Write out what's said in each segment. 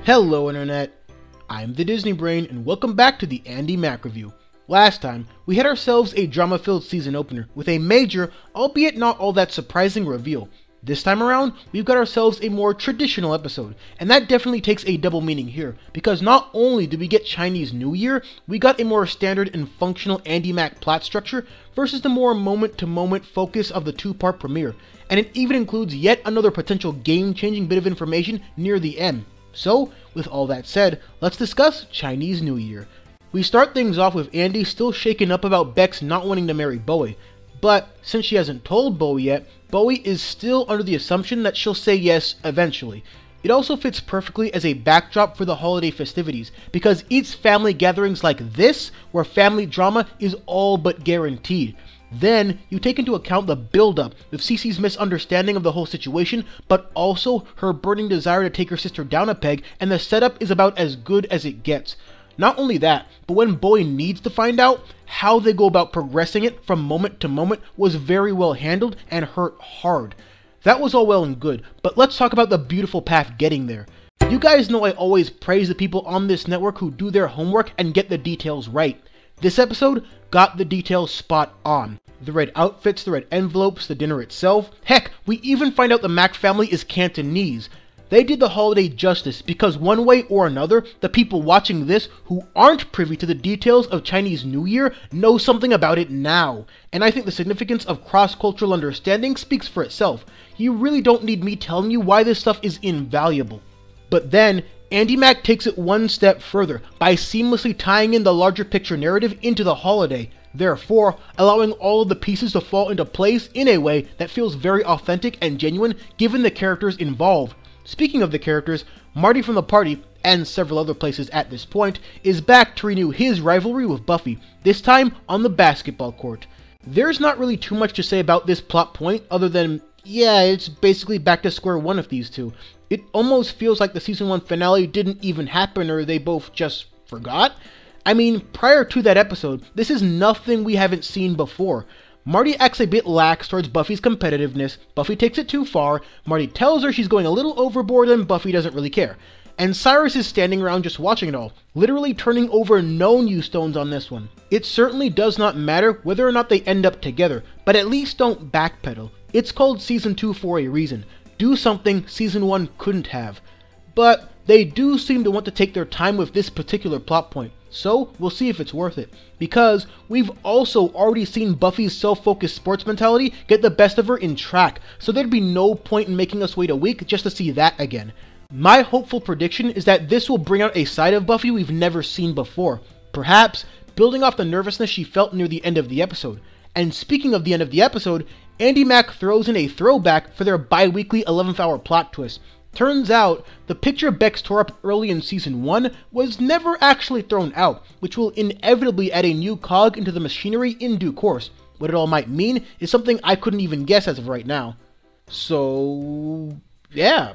Hello Internet, I'm the Disney Brain and welcome back to the Andi Mack review. Last time, we had ourselves a drama-filled season opener with a major, albeit not all that surprising reveal. This time around, we've got ourselves a more traditional episode, and that definitely takes a double meaning here, because not only did we get Chinese New Year, we got a more standard and functional Andi Mack plot structure versus the more moment-to-moment focus of the two-part premiere, and it even includes yet another potential game-changing bit of information near the end. So, with all that said, let's discuss Chinese New Year. We start things off with Andi still shaken up about Bex not wanting to marry Bowie, but since she hasn't told Bowie yet, Bowie is still under the assumption that she'll say yes eventually. It also fits perfectly as a backdrop for the holiday festivities, because it's family gatherings like this where family drama is all but guaranteed. Then, you take into account the build-up with Cece's misunderstanding of the whole situation, but also her burning desire to take her sister down a peg, and the setup is about as good as it gets. Not only that, but when Bowie needs to find out, how they go about progressing it from moment to moment was very well handled and hurt hard. That was all well and good, but let's talk about the beautiful path getting there. You guys know I always praise the people on this network who do their homework and get the details right. This episode got the details spot on. The red outfits, the red envelopes, the dinner itself. Heck, we even find out the Mack family is Cantonese. They did the holiday justice because one way or another, the people watching this who aren't privy to the details of Chinese New Year know something about it now. And I think the significance of cross-cultural understanding speaks for itself. You really don't need me telling you why this stuff is invaluable. But then, Andi Mack takes it one step further by seamlessly tying in the larger picture narrative into the holiday, therefore allowing all of the pieces to fall into place in a way that feels very authentic and genuine given the characters involved. Speaking of the characters, Marty from the party, and several other places at this point, is back to renew his rivalry with Buffy, this time on the basketball court. There's not really too much to say about this plot point other than, yeah, it's basically back to square one of these two. It almost feels like the season 1 finale didn't even happen or they both just forgot. I mean, prior to that episode, this is nothing we haven't seen before. Marty acts a bit lax towards Buffy's competitiveness, Buffy takes it too far, Marty tells her she's going a little overboard and Buffy doesn't really care. And Cyrus is standing around just watching it all, literally turning over no new stones on this one. It certainly does not matter whether or not they end up together, but at least don't backpedal. It's called Season 2 for a reason. Do something Season 1 couldn't have. But they do seem to want to take their time with this particular plot point, so we'll see if it's worth it. Because we've also already seen Buffy's self-focused sports mentality get the best of her in track, so there'd be no point in making us wait a week just to see that again. My hopeful prediction is that this will bring out a side of Buffy we've never seen before, perhaps building off the nervousness she felt near the end of the episode. And speaking of the end of the episode, Andi Mack throws in a throwback for their bi-weekly 11th hour plot twist. Turns out, the picture Bex tore up early in Season 1 was never actually thrown out, which will inevitably add a new cog into the machinery in due course. What it all might mean is something I couldn't even guess as of right now. So, yeah,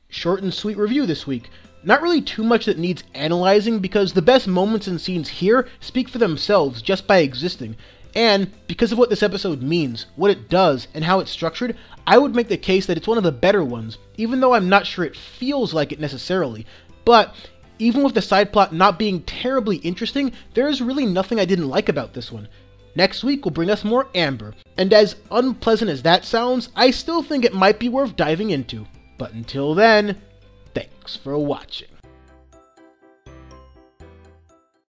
short and sweet review this week. Not really too much that needs analyzing because the best moments and scenes here speak for themselves just by existing. And because of what this episode means, what it does, and how it's structured, I would make the case that it's one of the better ones, even though I'm not sure it feels like it necessarily. But even with the side plot not being terribly interesting, there is really nothing I didn't like about this one. Next week will bring us more Amber, and as unpleasant as that sounds, I still think it might be worth diving into. But until then, thanks for watching.